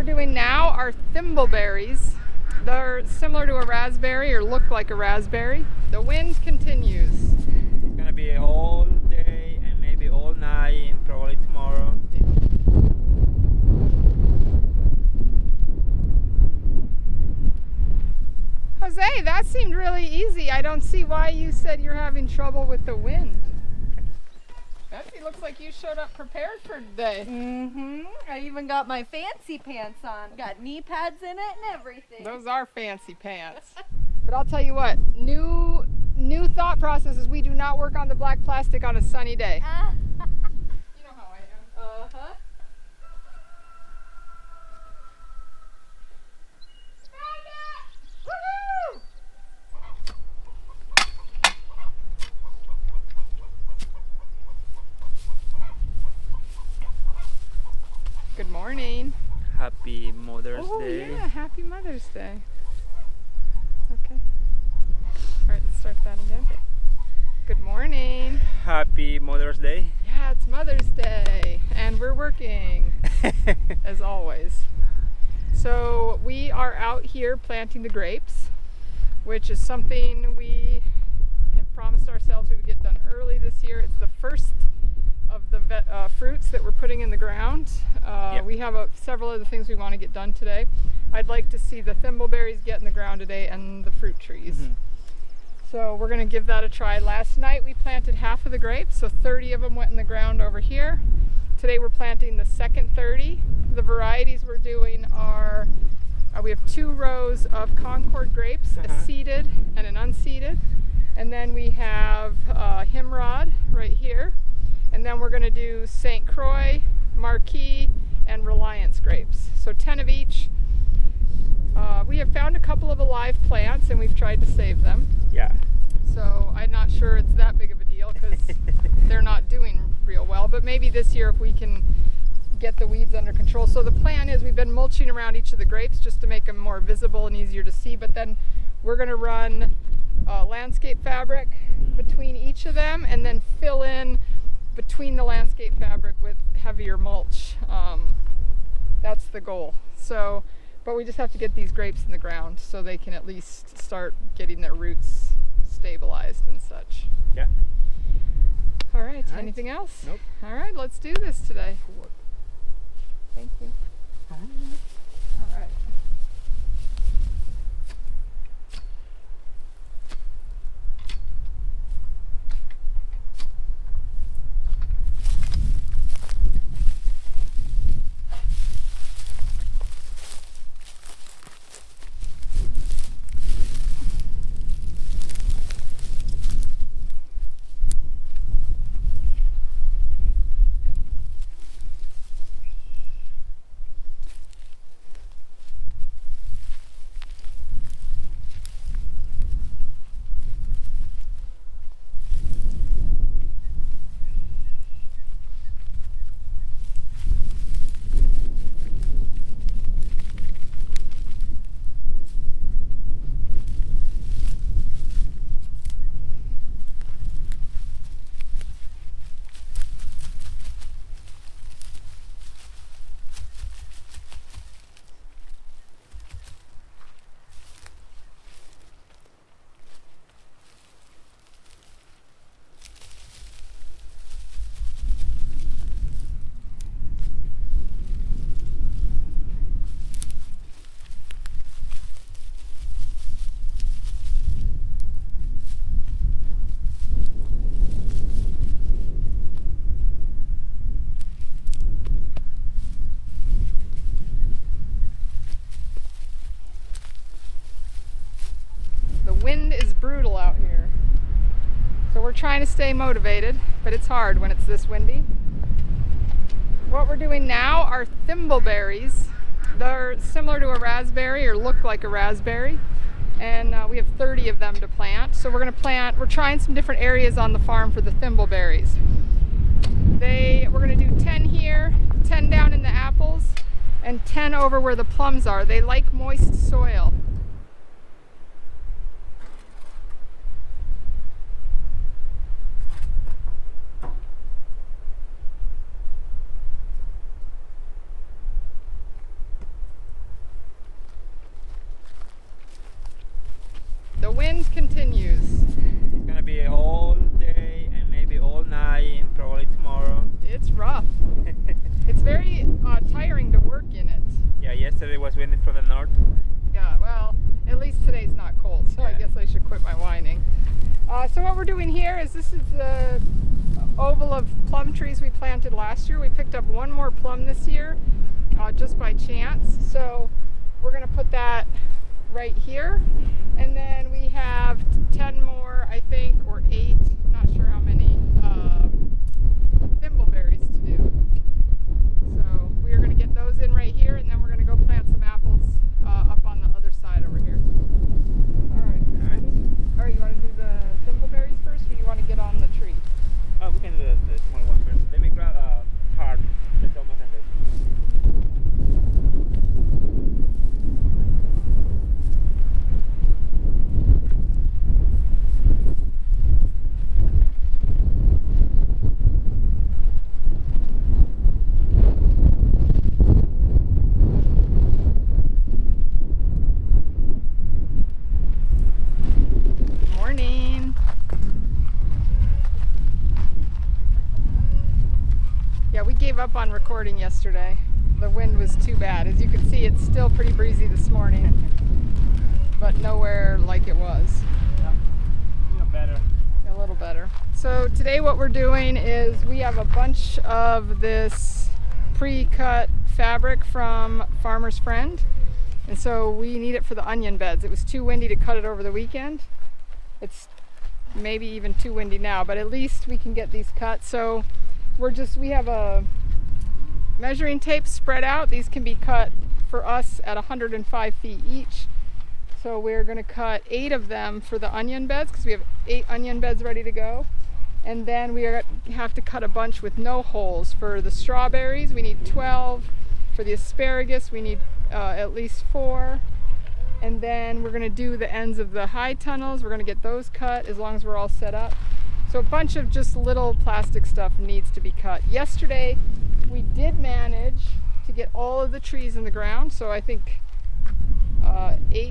we're doing now are thimbleberries. They're similar to a raspberry or look like a raspberry. The wind continues. It's gonna be all day and maybe all night and probably tomorrow. Jose, that seemed really easy. I don't see why you said you're having trouble with the wind. Betsy, looks like you showed up prepared for today. I even got my fancy pants on. Got knee pads in it and everything. Those are fancy pants. But I'll tell you what, new thought process is we do not work on the black plastic on a sunny day. You know how I am. Uh-huh. Good morning. Happy Mother's Oh Day. yeah, happy Mother's Day. Okay. All right, let's start that again. Good morning. Happy Mother's Day. Yeah, it's Mother's Day, and we're working, as always. So we are out here planting the grapes, which is something we have promised ourselves we would get done early this year. It's the first of the fruits that we're putting in the ground. Yep. We have several other things we want to get done today. I'd like to see the thimbleberries get in the ground today and the fruit trees. So we're going to give that a try. Last night we planted half of the grapes, so 30 of them went in the ground over here. Today we're planting the second 30. The varieties we're doing are, we have 2 rows of Concord grapes, a seeded and an unseeded. And then we have Himrod right here. And then we're going to do St. Croix, Marquis, and Reliance grapes. So 10 of each. We have found a couple of alive plants and we've tried to save them. Yeah. So I'm not sure it's that big of a deal because they're not doing real well. But maybe this year if we can get the weeds under control. So the plan is we've been mulching around each of the grapes just to make them more visible and easier to see. But then we're going to run landscape fabric between each of them and then fill in between the landscape fabric with heavier mulch. That's the goal. So, but we just have to get these grapes in the ground so they can at least start getting their roots stabilized and such. Yeah. All right, All right. anything else? Nope. All right, let's do this today. Thank you. All right. Wind is brutal out here. So we're trying to stay motivated, but it's hard when it's this windy. What we're doing now are thimbleberries. They're similar to a raspberry or look like a raspberry. And we have 30 of them to plant. So we're trying some different areas on the farm for the thimbleberries. We're gonna do 10 here, 10 down in the apples, and 10 over where the plums are. They like moist soil. yesterday was windy from the north. Yeah, well, at least today's not cold, so I Yeah. guess I should quit my whining. So what we're doing here is this is the oval of plum trees we planted last year. We picked up one more plum this year, just by chance. So we're going to put that right here. And then we have 10 more, I think, or 8, not sure how many, thimbleberries to do. So we are going to get those in right here, and then we're going to go plant some apples up on the other side over here. All right. All right, you want to do the thimbleberries first, or you want to get on the tree? Oh, we can do the small one first. Let me grab a card. That's almost ended. Morning. Yeah, we gave up on recording yesterday. The wind was too bad. As you can see, it's still pretty breezy this morning, but nowhere like it was. Better. A little better. So today what we're doing is we have a bunch of this pre-cut fabric from Farmer's Friend, and so we need it for the onion beds. It was too windy to cut it over the weekend. It's maybe even too windy now, but at least we can get these cut. So we have a measuring tape spread out. These can be cut for us at 105 feet each. So we're going to cut 8 of them for the onion beds because we have 8 onion beds ready to go. And then we have to cut a bunch with no holes. For the strawberries, we need 12. For the asparagus, we need at least 4. And then we're going to do the ends of the high tunnels. We're going to get those cut as long as we're all set up. So a bunch of just little plastic stuff needs to be cut. Yesterday, we did manage to get all of the trees in the ground. So I think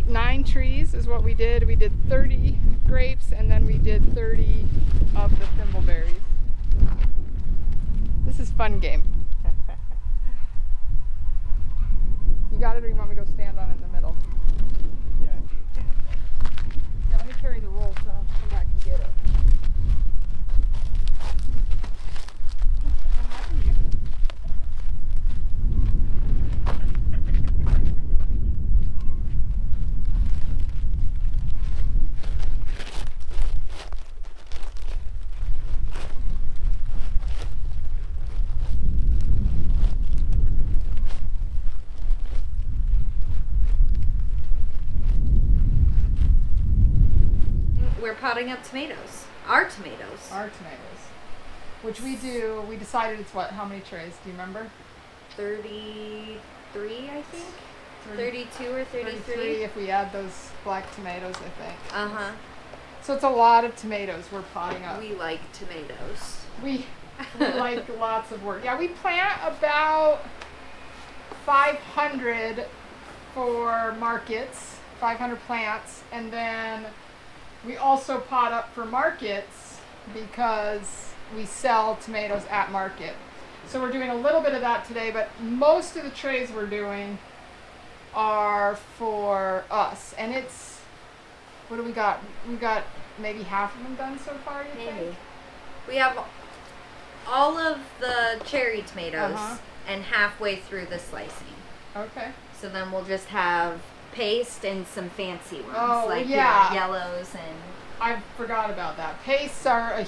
9 trees is what we did. We did 30 grapes, and then we did 30 of the thimbleberries. This is fun game. You got it, or you want me to go stand on it in the middle? Yeah. Yeah, let me carry the roll so I don't have to come back and get it. We're potting up tomatoes. Our tomatoes. Our tomatoes. Which we decided it's what, how many trays, do you remember? 33, I think. 32 or 33. If we add those black tomatoes, I think. Uh-huh. So it's a lot of tomatoes we're potting up. We like tomatoes. We like lots of work. Yeah, we plant about 500 for markets, 500 plants, and then we also pot up for markets because we sell tomatoes at market. So we're doing a little bit of that today, but most of the trays we're doing are for us. And it's, what do we got? We got maybe half of them done so far, you think? Maybe. We have all of the cherry tomatoes and halfway through the slicing. Okay. So then we'll just have paste and some fancy ones, Oh, like yeah. your yellows and... I forgot about that. Pastes are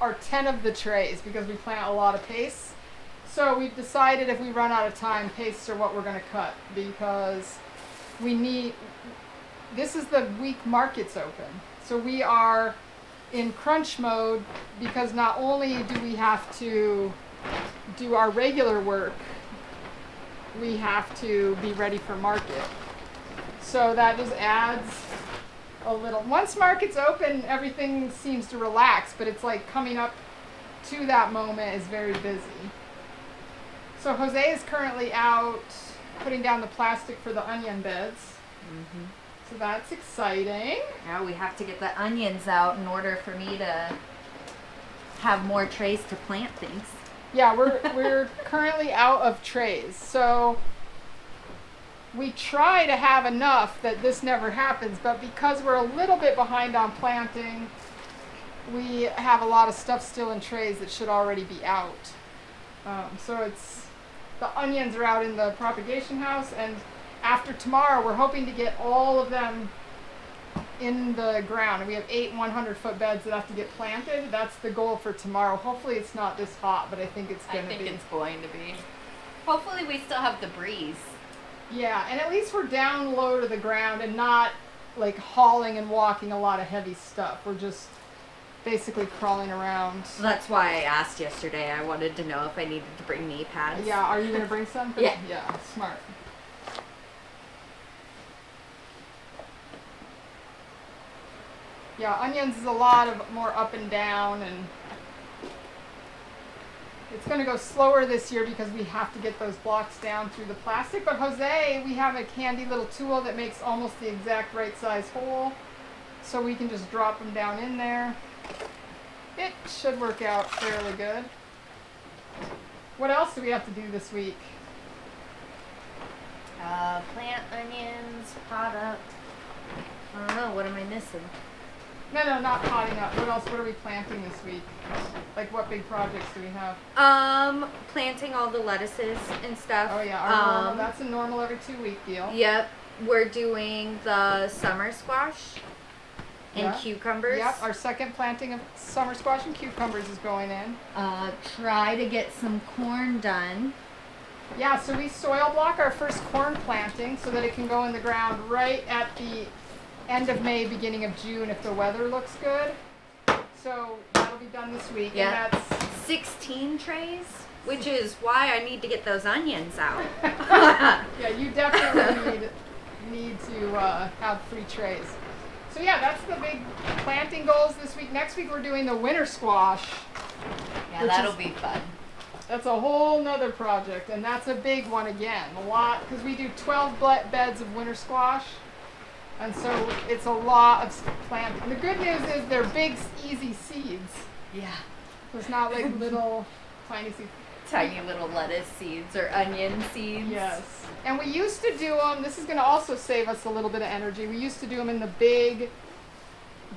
10 of the trays because we plant a lot of pastes. So we've decided if we run out of time, pastes are what we're going to cut because this is the week markets open. So we are in crunch mode because not only do we have to do our regular work, we have to be ready for market. So that just adds a little. Once market's open, everything seems to relax, but it's like coming up to that moment is very busy. So Jose is currently out putting down the plastic for the onion beds. Mm-hmm. So that's exciting. Now we have to get the onions out in order for me to have more trays to plant things. Yeah, we're currently out of trays. So we try to have enough that this never happens, but because we're a little bit behind on planting, we have a lot of stuff still in trays that should already be out. So it's, the onions are out in the propagation house, and after tomorrow we're hoping to get all of them in the ground. And we have 8 100-foot beds that have to get planted. That's the goal for tomorrow. Hopefully it's not this hot, but I think it's going to be. I think it's going to be. Hopefully we still have the breeze. Yeah, and at least we're down low to the ground and not like hauling and walking a lot of heavy stuff. We're just basically crawling around. That's why I asked yesterday. I wanted to know if I needed to bring knee pads. Yeah, are you going to bring some? Yeah. Yeah, smart. Yeah, onions is a lot of more up and down, and it's going to go slower this year because we have to get those blocks down through the plastic. But Jose, we have a handy little tool that makes almost the exact right size hole, so we can just drop them down in there. It should work out fairly good. What else do we have to do this week? Plant onions, pot up. I don't know, what am I missing? No, not potting up. What else? What are we planting this week? Like, what big projects do we have? Planting all the lettuces and stuff. Oh yeah, our normal, that's a normal every 2-week deal. Yep, we're doing the summer squash and cucumbers. Yep, our second planting of summer squash and cucumbers is going in. Try to get some corn done. Yeah, so we soil block our first corn planting so that it can go in the ground right at the end of May, beginning of June if the weather looks good. So that'll be done this week. Yeah. And that's 16 trays, which is why I need to get those onions out. yeah, you definitely need to have 3 trays. So yeah, that's the big planting goals this week. Next week we're doing the winter squash. Yeah, that'll be fun. That's a whole nother project, and that's a big one again. A lot, because we do 12 beds of winter squash. And so it's a lot of planting. And the good news is they're big, easy seeds. Yeah. So it's not like little tiny seeds. Tiny little lettuce seeds or onion seeds. Yes. And we used to do them, this is going to also save us a little bit of energy. We used to do them in the big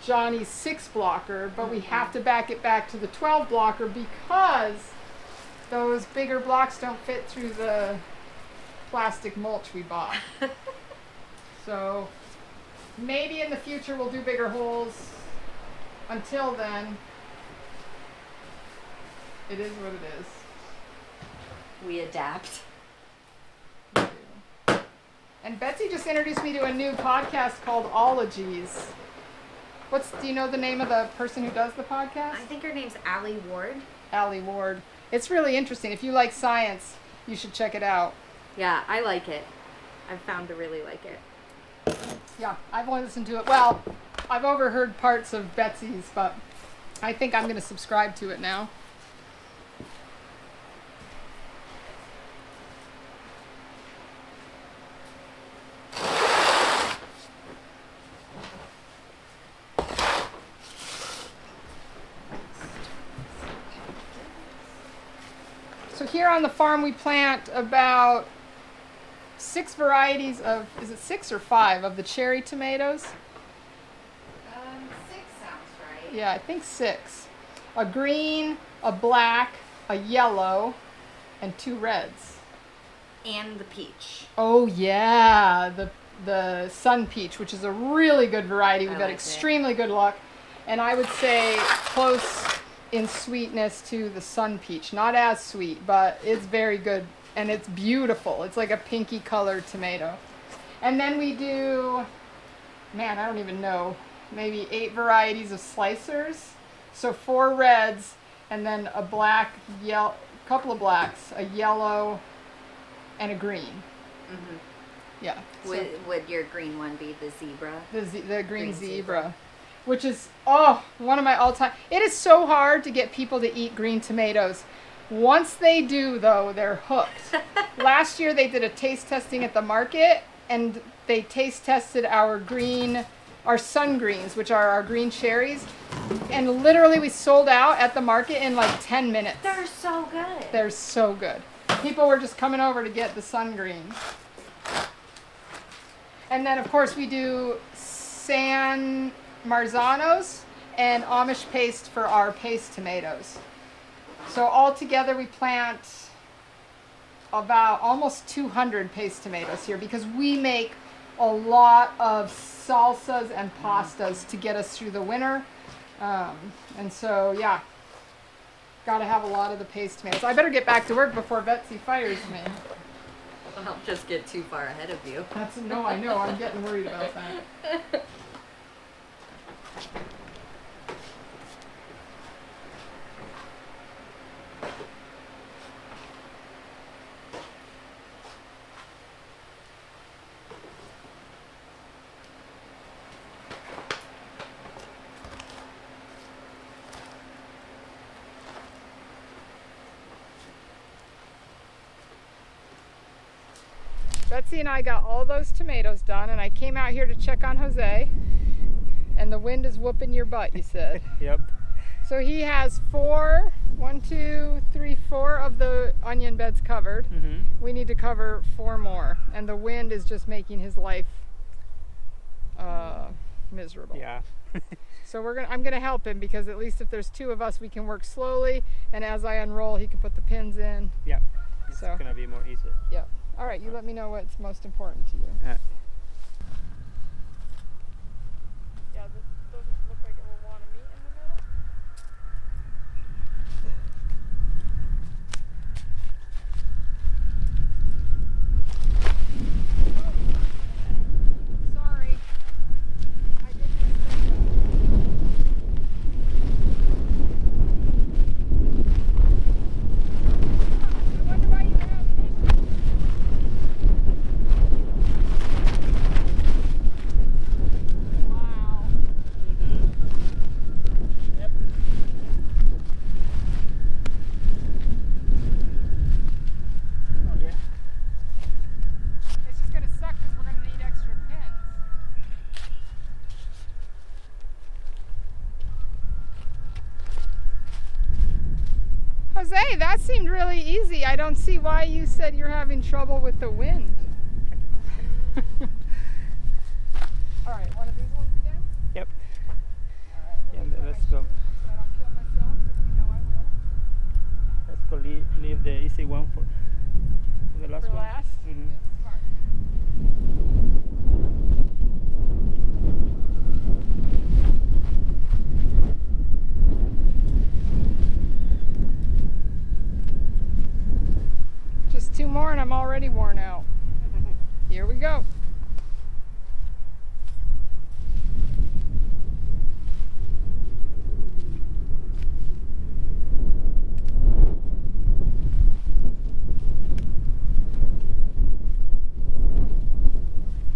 Johnny 6 blocker, but we have to back it back to the 12 blocker because those bigger blocks don't fit through the plastic mulch we bought. So maybe in the future we'll do bigger holes. Until then, it is what it is. We adapt. And Betsy just introduced me to a new podcast called Ologies. Do you know the name of the person who does the podcast? I think her name's Allie Ward. Allie Ward. It's really interesting. If you like science, you should check it out. Yeah, I like it. I've found to really like it. Yeah, I've only listened to it. Well, I've overheard parts of Betsy's, but I think I'm going to subscribe to it now. So here on the farm we plant about 6 varieties of, is it 6 or 5 of the cherry tomatoes? 6 sounds right. Yeah, I think 6. A green, a black, a yellow, and 2 reds. And the peach. Oh yeah, the sun peach, which is a really good variety. We've had like extremely good luck. And I would say close in sweetness to the sun peach. Not as sweet, but it's very good. And it's beautiful. It's like a pinky colored tomato. And then we do, man, I don't even know, maybe 8 varieties of slicers. So 4 reds, and then a black, couple of blacks, a yellow, and a green. Mm-hmm. Yeah. Would your green one be the zebra? The green zebra. Which is, one of my all-time. It is so hard to get people to eat green tomatoes. Once they do, though, they're hooked. Last year, they did a taste testing at the market, and they taste tested our sun greens, which are our green cherries. And literally, we sold out at the market in like 10 minutes. They're so good. They're so good. People were just coming over to get the sun greens. And then of course we do San Marzanos and Amish paste for our paste tomatoes. So all together we plant about almost 200 paste tomatoes here because we make a lot of salsas and pastas to get us through the winter. And so, yeah, got to have a lot of the paste tomatoes. I better get back to work before Betsy fires me. I'll just get too far ahead of you. No, I know. I'm getting worried about that. Betsy and I got all those tomatoes done, and I came out here to check on Jose, and the wind is whooping your butt, you said. Yep. So he has four of the onion beds covered. We need to cover 4 more, and the wind is just making his life miserable. Yeah. So I'm gonna help him because at least if there's 2 of us, we can work slowly, and as I unroll, he can put the pins in. Yeah. It's So gonna be more easy. yeah. All right, you let me know what's most important to you. Yeah, this doesn't look like it will want to meet in the middle. Oh, sorry. I didn't expect that. I wonder why you have an issue. Wow. Yep. Oh, yeah. It's just going to suck because we're going to need extra pins. Jose, that seemed really easy. I don't see why you said you're having trouble with the wind. All right, one of these ones again? Yep. All right, Yeah, let me tie let's my go. shoes so I don't kill myself, because you know I will. Let's go leave the easy one for the last For one. last? Mhm. Yeah, smart. Just 2 more and I'm already worn out. Here we go.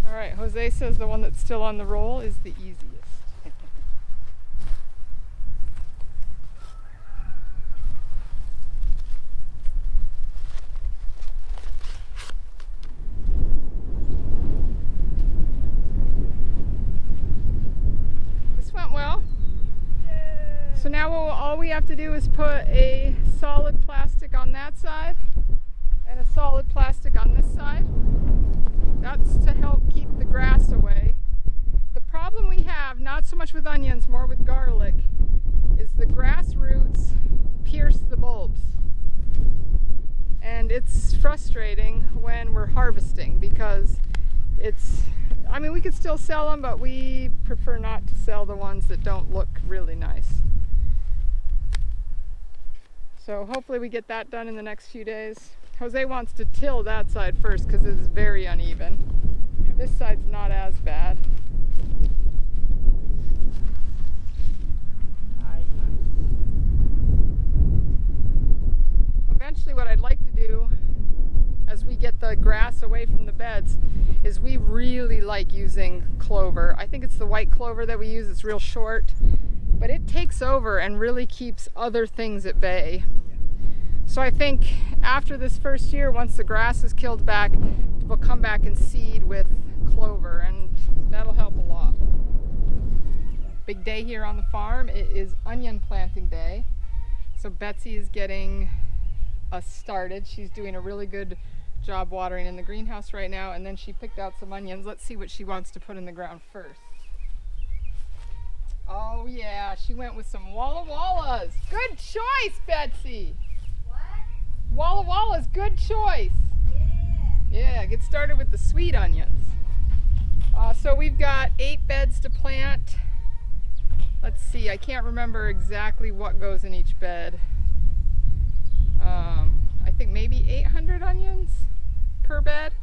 All right, Jose says the one that's still on the roll is the easiest. This went well. So now all we have to do is put a solid plastic on that side and a solid plastic on this side. That's to help keep the grass away. The problem we have, not so much with onions, more with garlic, is the grass roots pierce the bulbs. And it's frustrating when we're harvesting because we could still sell them, but we prefer not to sell the ones that don't look really nice. So hopefully we get that done in the next few days. Jose wants to till that side first because it is very uneven. Yep. This side's not as bad. Nice. Eventually what I'd like to do as we get the grass away from the beds is we really like using clover. I think it's the white clover that we use. It's real short, but it takes over and really keeps other things at bay. So I think after this first year, once the grass is killed back, we'll come back and seed with clover, and that'll help a lot. Big day here on the farm. It is onion planting day. So Betsy is getting us started. She's doing a really good job watering in the greenhouse right now, and then she picked out some onions. Let's see what she wants to put in the ground first. Oh yeah, she went with some Walla Wallas. Good choice, Betsy. What? Walla Wallas, good choice. Yeah. Yeah, get started with the sweet onions. So we've got 8 beds to plant. Let's see, I can't remember exactly what goes in each bed. I think maybe 800 onions per bed.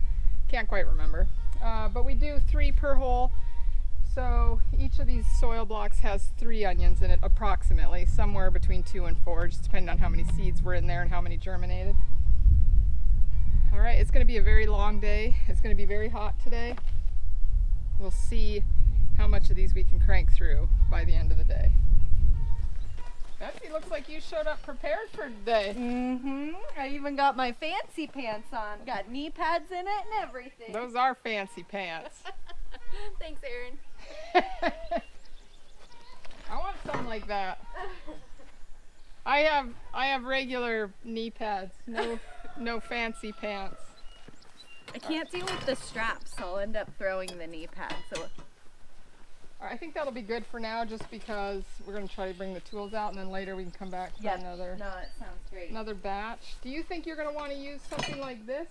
Can't quite remember. But we do 3 per hole. So each of these soil blocks has 3 onions in it approximately, somewhere between 2 and 4, just depending on how many seeds were in there and how many germinated. All right, it's going to be a very long day. It's going to be very hot today. We'll see how much of these we can crank through by the end of the day. Betsy, looks like you showed up prepared for today. I even got my fancy pants on. Got knee pads in it and everything. Those are fancy pants. Thanks, Erin. I want something like that. I have regular knee pads, no fancy pants. I can't deal with the straps, so I'll end up throwing the knee pads. So I think that'll be good for now, just because we're going to try to bring the tools out, and then later we can come back for another that sounds great. another batch. Do you think you're going to want to use something like this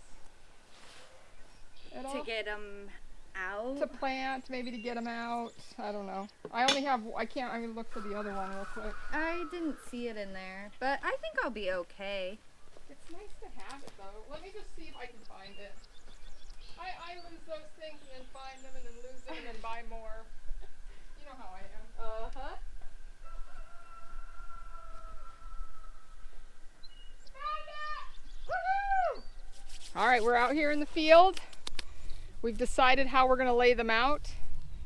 at all? To get them out? To plant, maybe to get them out. I don't know. I'm going to look for the other one real quick. I didn't see it in there, but I think I'll be okay. It's nice to have it though. Let me just see if I can find it. I lose those things and then find them and then lose them and then buy more. You know how I am. Uh-huh. Found it! Woohoo! All right, we're out here in the field. We've decided how we're going to lay them out.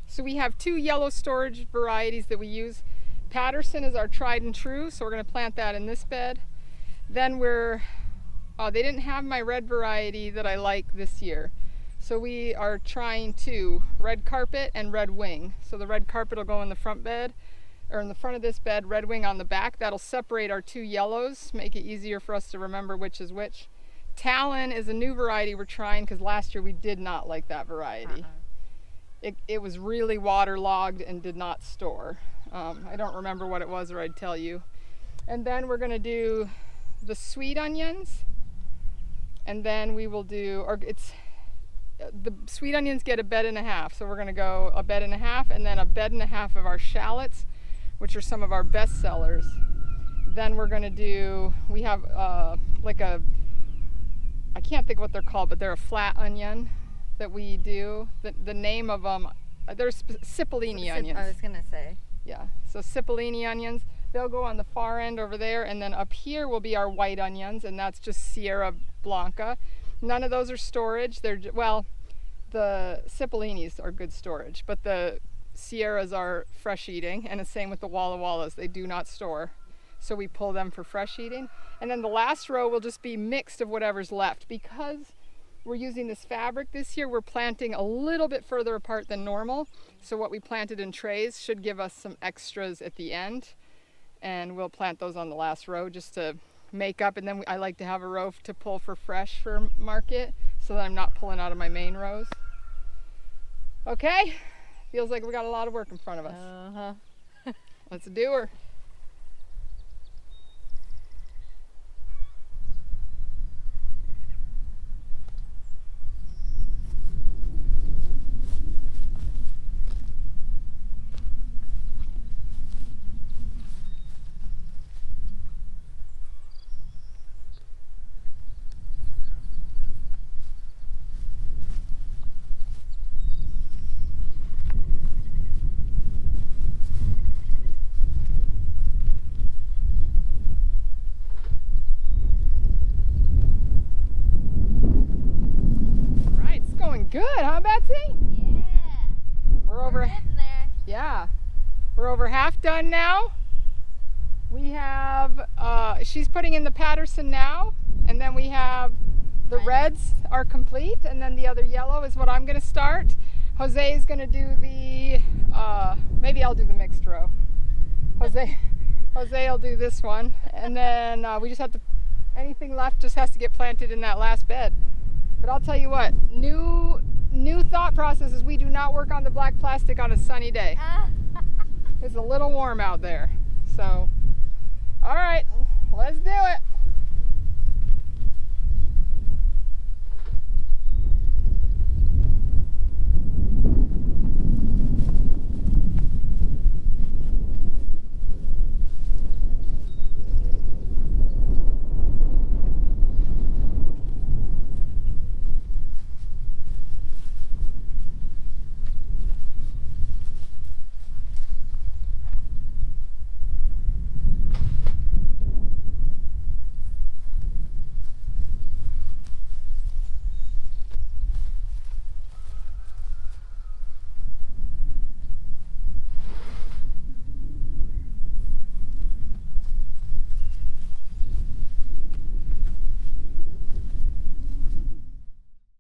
So we have 2 yellow storage varieties that we use. Patterson is our tried and true, so we're going to plant that in this bed. Then they didn't have my red variety that I like this year. So we are trying red carpet and red wing. So the red carpet will go in the front bed, or in the front of this bed, red wing on the back. That'll separate our 2 yellows, make it easier for us to remember which is which. Talon is a new variety we're trying, because last year we did not like that variety. It was really waterlogged and did not store. I don't remember what it was, or I'd tell you. And then we're going to do the sweet onions, and then we will do, the sweet onions get a bed and a half, so we're going to go a bed and a half, and then a bed and a half of our shallots, which are some of our best sellers. Then we're going to do, we have I can't think what they're called, but they're a flat onion that we do. The name of them, they're Cipollini onions. I was going to say. Yeah, so Cipollini onions. They'll go on the far end over there, and then up here will be our white onions, and that's just Sierra Blanca. None of those are storage. The Cipollinis are good storage, but the Sierras are fresh eating, and the same with the Walla Wallas. They do not store, so we pull them for fresh eating. And then the last row will just be mixed of whatever's left. Because we're using this fabric this year, we're planting a little bit further apart than normal, so what we planted in trays should give us some extras at the end, and we'll plant those on the last row just to make up. And then I like to have a row to pull for fresh for market, so that I'm not pulling out of my main rows. Okay, feels like we got a lot of work in front of us. Let's do her. Good, huh, Betsy? Yeah. We're getting there. Yeah. We're over half done now. We have, she's putting in the Patterson now, and then we have the reds are complete, and then the other yellow is what I'm going to start. Jose is going to do the, maybe I'll do the mixed row. Jose will do this one, and then we just have to, anything left just has to get planted in that last bed. But I'll tell you what, new thought process is we do not work on the black plastic on a sunny day. It's a little warm out there. So, all right, let's do it.